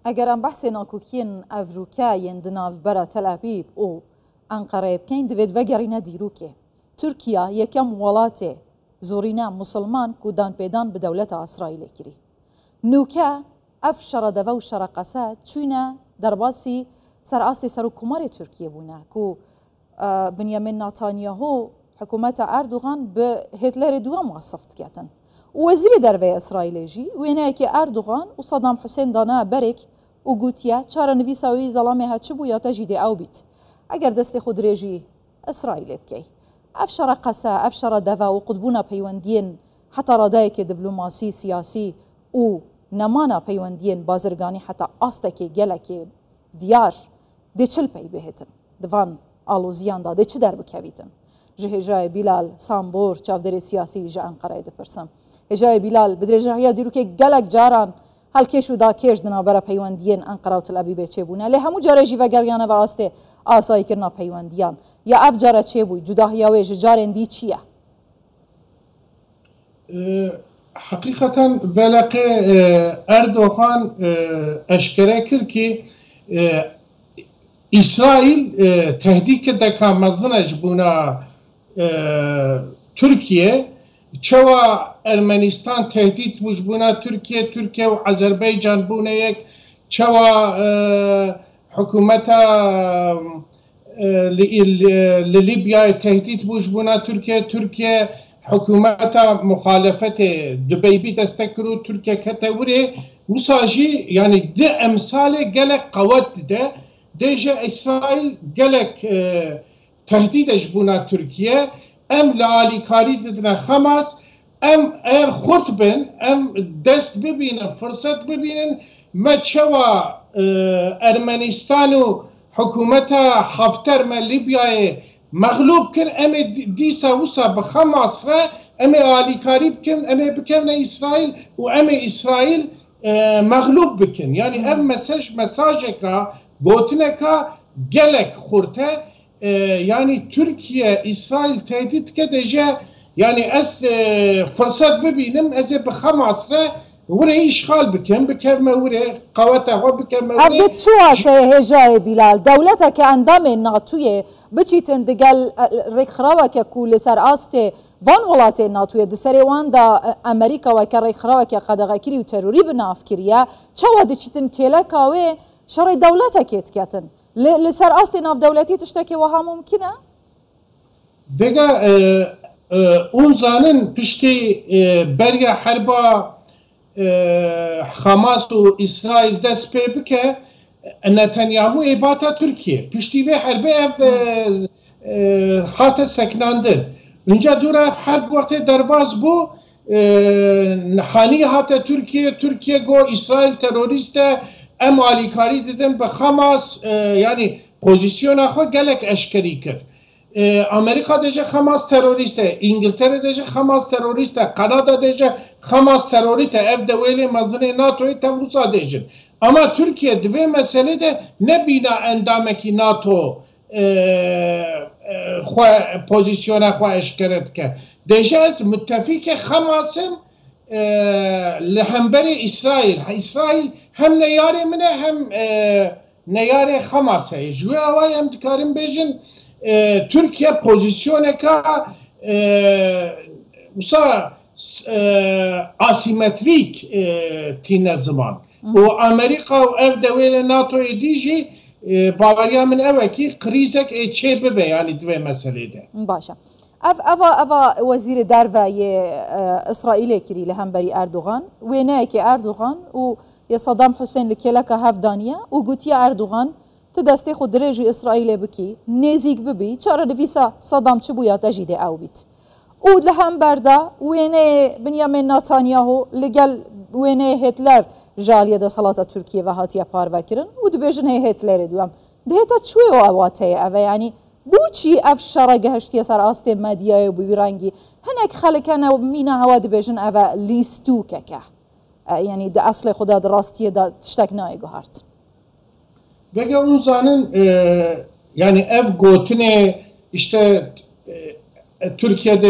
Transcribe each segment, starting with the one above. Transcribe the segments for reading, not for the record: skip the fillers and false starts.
اگر ام بحث ناکوکین افروکاین دناف برا تل ابیب او انقره بکن دوید وگرینه دیروکه ترکیه یکم ولاته زورینه مسلمان کودان پیدان به دولت اسرائیل کری نوکه اف شردوه و شرقسه چونه در باسی سر آستی سر کمار ترکیه بونه کو بنیامین نتانیاهو حکومت اردوغان به هتلر دو موصفت کردن وزیر دروی اسرائیل جی وینه که اردوغان و صدام حسین دانا برک و گوتیا چهار نویساوی ظلامه ها چه بویا تجیده او بیت اگر دست خود ریجی اسرائیل بکی افشار قسا افشار دوا و قطبونا پیوندین حتی رادای که دیپلماسی سیاسی و نمانا پیوندین بازرگانی حتی آستکی گلکی دیار ده چل پی بهتن دوان آلوزیان دا ده چه در بکویتن جهجای بیلال سامبور چاودر سیاسی جه انقره ده پرسم هجای بیلال بدرجه دیرو که گلک جاران هل کشو دا کش دنا برا پیوندین انقره و تل ابیب چه بونه لی همو جاره جیوه گریانه و آسته آسایی کرنا پیوندیان یا اف جاره چه بوی جداهی و جارن دی چیه؟ حقیقتا ولقه اردوغان اشکره کرد که اسرائیل تهدید کرده که مزنش بونا ترکیه چوا ارمنستان تهدید بوش بونا ترکیه و آذربایجان بونا یک چوا حکومت لیبیا تهدید بوش بونا ترکیه حکومت مخالفت دبی بی دستکرو ترکیه کتوره وساجی یعنی ده امثال گلک قوت ده دیجا اسرائیل گلک تهدیدش بونا ترکیه ام لالی کاری دادن حماس ام ایر خورد بین ام دست ببینن فرصت ببینن ما چوا ارمنستان و حکومت حفتر ما لیبیای مغلوب کن ام دیسا وسا بخماس را ام آلی کاری بکن ام بکن اسرائیل و ام اسرائیل مغلوب بکن یعنی ام مساج کا گوتنه کا گلک خورده yani Türkiye, İsrail tehdit edece yani ez fırsat bibinem ez bixam asra vure işgal bikem bikevme vure qawata ho bikevme vure avdet çuate hejay Bilal devletek endam NATO'ye biçitin digal rekxrawake ku li ser aste van welatê NATO'ye di serê wan da Amerika weke rekxraweke qedexekirî û terorî bi nav kiriye çawa diçitin kêleka wê şerê dewletekê diketin لسر أصل ناف دولتي تشتكي وها ممكنة؟ بقى اون زانن پشتی بریا حربا حماس و اسرائیل دست پی بکه نتانیاهو ایباتا ترکیه پشتی و حربه حات سکناندن اونجا دور حرب وقت درباز بو حانی حات ترکیه گو اسرائیل تروریست ام آلیکاری دیدن به حماس یعنی پوزیسیون خود گلک اشکری کرد امریکا دیگه حماس تروریسته انگلتره دیگه حماس تروریسته کانادا دیگه حماس تروریسته اف دوله مزنه ناتوی تفوزا دیگه اما ترکیه دوی مسئله ده نبینا اندامه کی ناتو خو پوزیسیون خو اشکرت که دیگه از متفق حماسم لهمبر اسرائیل هم نیاره منه هم نیاره حماسه جوی آوای هم دکاریم بیجن ترکیه پوزیسیونه که آسیمتریک تینه زمان و امریکا و اف دوله ناتو دیجی باوریا من اوه که قریزک چه ببه یعنی دوی مسئله ده باشه أفا وزير دارفا إسرائيل كري لهم بري أردوغان ويناك أردوغان ويا صدام حسين لكيلك هفدانية وقوتي أردوغان تدستي خود ريجي إسرائيل بكي نيزيك ببي چارا دفيسا صدام چبويا تجيده أو بيت ولهم بردا ويني بنيامين نتانياهو لقل ويني هتلر جالية دا صلاة تركيا وهاتيا باربكرن ودبيجن هي هتلر دوام دهتا چوي واباتي أفا يعني بوچی افشار گهشتی سر آست مدیای بویرانگی هنک خالکانه و مینا هوا دبیجن اوه لیستو که یعنی ده اصل خدا درستیه ده تشتک نای گهارت بگه اون زانن یعنی اف گوتنه işte Türkiye'de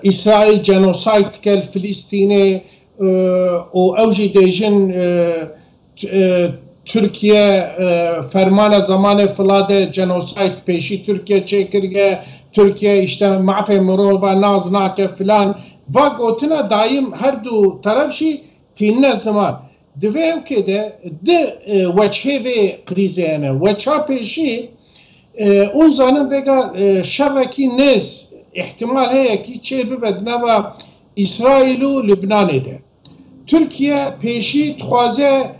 İsrail genosid gel Filistin'e و اوجی دیجن ترکیه فرمان زمان فلاد جنوساید پیشی ترکیه چه کرده ترکیه اشته معفی مروبا ناز ناکه فلان و گوتنا دایم هر دو طرف شی تینه زمان دوی او که ده وچه و قریزه انه وچه پیشی اون زانم وگا شرکی نیز احتمال هست که چه ببدنه و اسرائیل و لبنان ده ترکیه پیشی تخوازه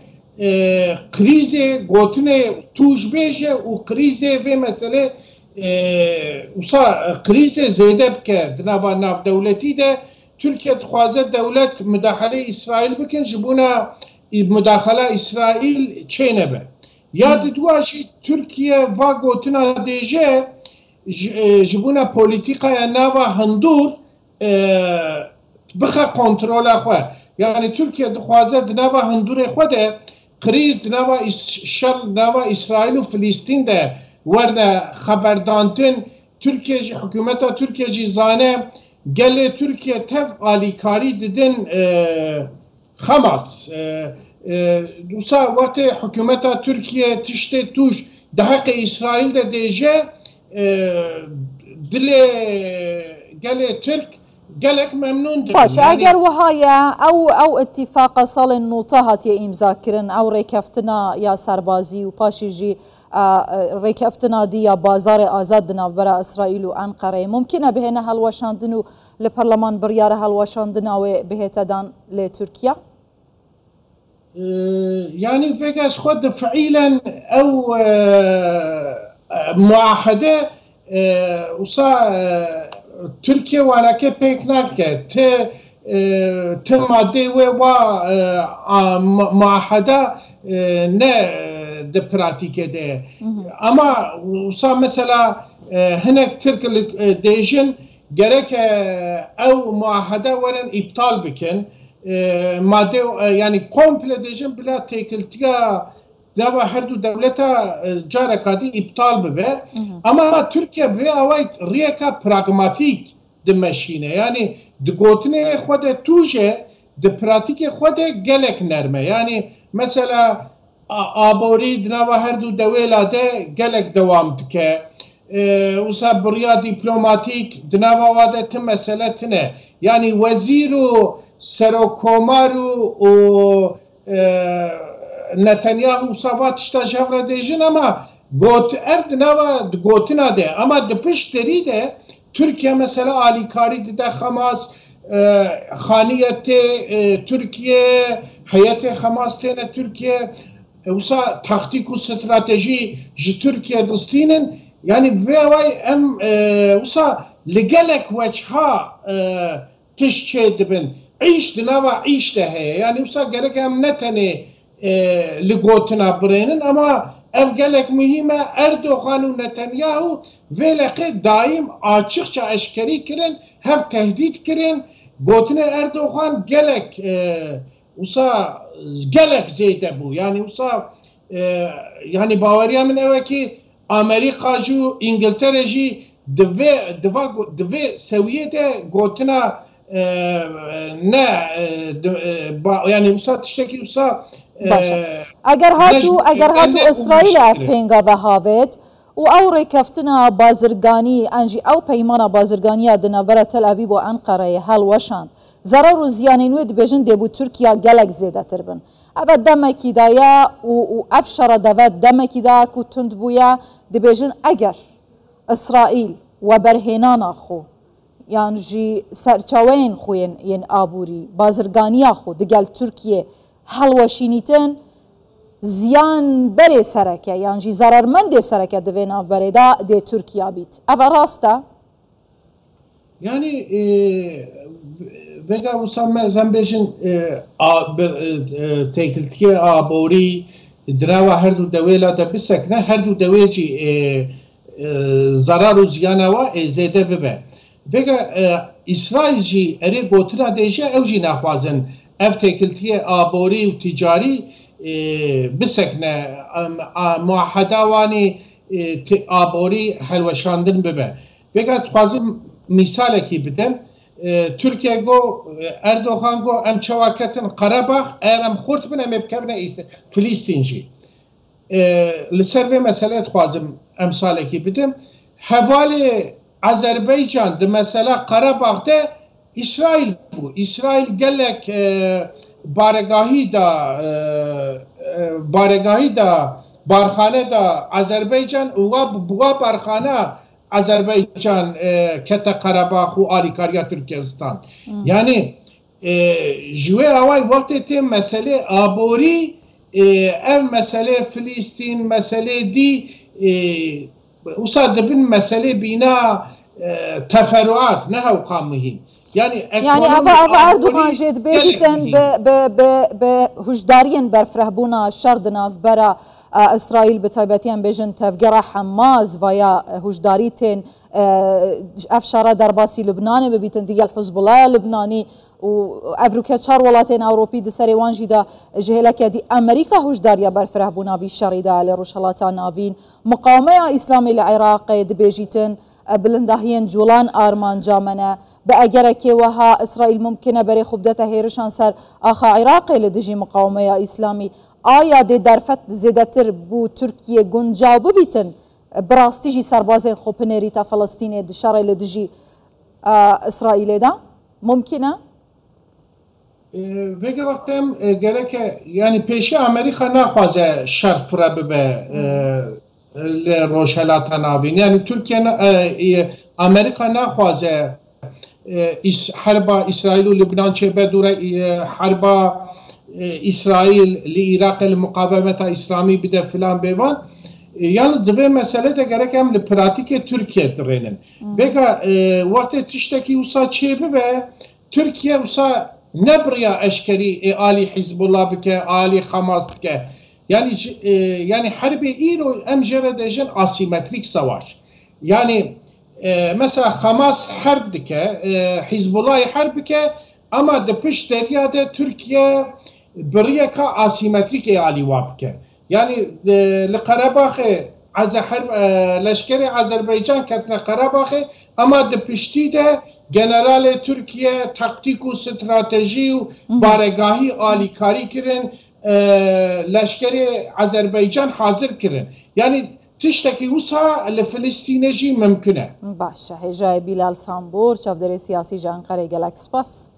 قریزه گوتنه توش بیشه و قریزه و مسئله قریزه زیده بکرد ناف دولتی ده ترکیه تخوازه دولت مداخله اسرائیل بکن جبونا مداخله اسرائیل چه نبه یاد دواشی ترکیه و گوتنا دیجه جبونا پولیتیقا ناوا هندور بخه کنترول خواه یعنی ترکیه دخوازه دناوا هندور خواه قریز دناوا شر دناوا اسرائیل و فلسطین ده ورده خبردانتن ترکیه حکومت ترکیه جیزانه گل ترکیه تف آلیکاری ددن خماس دوسا وقت حکومت ترکیه تشت توش ده حق اسرائیل ده دیجه دل گل ترک قالك ممنون باش اگر وهايا او اتفاق صال النوطهات يا امزاكرن او ريكفتنا يا سربازي وباشي جي ريكفتنا دي يا بازار ازاد نافبرا اسرائيل وانقره ممكنه بهنا هالوشاندنو لبرلمان برياره هالوشاندنا وبهتدان لتركيا يعني فيجاس خد فعلا او معاهده وصا ترکیه وانکه پیک نکرد ته ماده و معاهده نه ده پراتیکه ده اما وصا مثلا هناك ترک دیجن گرک او معاهده ورن ابطال بکن ماده يعني كومبل دیجن بلا تکلتیا دابا هر دو دولتا جارکادی ابطال ببه اما ترکیه به اوایت ریکا پراغماتیک دمشینه یعنی دگوتنه خود توشه د پراتیک خود گلک نرمه یعنی مثلا آبوری دناوا هر دو دویلا ده گلک دوام دکه وسا بریا دیپلوماتیک دناوا واده تم مسئله تنه یعنی وزیر و سروکومارو و نتانیاهو صفات شتا جفره دیجن اما گوت ارد نوا گوتنا ده اما دپش دری ده ترکیه مثلا آلیکاری ده خماس خانیت ترکیه حیات خماس تینه ترکیه وسا تاکتیک و استراتژی جی ترکیه دستینن یعنی وی ام وسا لگلک وجها تشچه دبن عیش دنوا عیش ده یعنی وسا گرک ام نتنه لگوتنا برینن اما اف گلک مهمه اردوغان و نتانیاهو ویلقه دایم آچیخچه اشکری کرن هف تهدید کرن گوتنا اردوغان گلک وسا گلک زیده بو یعنی وسا یعنی باوریا من اوه که امریکا جو انگلتره جی دوی سویه ده گوتنا نه یعنی وسا تشتکی وسا اگر هاتو اسرائیل اف پینگا و هاوید و او ریکفتنا بازرگانی انجی او پیمان بازرگانی دنابره تل ابیب و انقره هل وشاند ضرر و زیانینوی دبیجن دیبو ترکیه گلک زیده تربن او دمکی دایا و افشار دوید دمکی دایا که تند بویا دبیجن اگر اسرائیل و برهنان خو یعنی جی سرچاوین خوین ین آبوری بازرگانی خو دگل ترکیه هلوشینیتن زیان بری سرکه یعنی جی ضررمند سرکه دوینا بری دا دی ترکیه بیت اول راسته؟ یعنی وگا وسام زنبیشن تکلتیه آبوری دراوا هر دو دویلا دا بسکنه هر دو دوی جی ضرر و زیانه و زیده ببه وگا اسرائیل جی اری گوتنا دیجه او جی نخوازن اف تکلتیه آبوری و تجاری بسکنه معاهده وانی آبوری حلوشاندن ببه وگا خوازم مثال کی بدم ترکیه گو اردوغان گو ام چواکتن قرباخ ارم خورد بن ام بکبن فلسطین جی لسر و مسئله خوازم امثاله کی بدم حوالی Azerbaycan de mesela Karabağ'da İsrail bu. İsrail gelek baregahi da barkhane da Azerbaycan uğa barkhane Azerbaycan kete Karabağ u alikariya Türkistan. Yani jüve avay vakti te mesele abori ev mesele Filistin mesele di usa dibin mesele bina teferruat ne havka mühim. Yani ava Erdoğan jed beyten be hujdariyên berfrehbûna şer di navbera İsrail bi taybetiyan bêjin tevgera Hamas vaya hujdarî tên ev şara derbasî Libnanê bibîtin digel Hizbullahya Libnanî û ev çar welatên Ewropî di serê wan jî de ji hêleke dî Amerîka hujdariya berfrehbûna vî şerî de lê rojhilata navîn muqawemeya İslamî li Iraqê dibêjîtin بلندهین جولان آرمانجا منه به اگر که وها اسرائیل ممکنه برای خوبدت هیرشان سر آخا عراق لدجی مقاومه یا اسلامی آیا ده درفت زیدتر بو ترکیه گنجاو بیتن براستی جی سرباز خوپنری تا فلسطینی دشاره لدجی اسرائیل ده ممکنه؟ وگه وقتم گره که یعنی پیشی امریکا نخوازه شرف را ببه روشهلات ناوین یعنی ترکیه امریکا نخوازه حرب اسرائیل و لبنان چه بدوره حرب اسرائیل لعراق المقاومت اسلامی بده فلان بیوان یعنی دوی مسئله ده گره که هم لپراتیک ترکیه درینن وگه وقت تشتکی اوسا چه ببه ترکیه اوسا نبریا اشکری آلی حزب الله بکه آلی حماس بکه yani harbi İro emjere dejen asimetrik savaş. Yani mesela Hamas harp dike, Hizbullah harp dike ama de piş deriyade Türkiye biriyeka asimetrik eyali vabke. Yani li Karabağ'ı leşkeri Azerbaycan ketne Karabağ'ı ama de pişti de generale Türkiye taktik u strateji u baregahi alikari kirin لشکری Azerbaycan hazır kirin. Yani tişteki usa لفلسطینه جی ممکنه. باشه. هجای بیلال سامبور چافدری سیاسی جانقره گلک سپاس.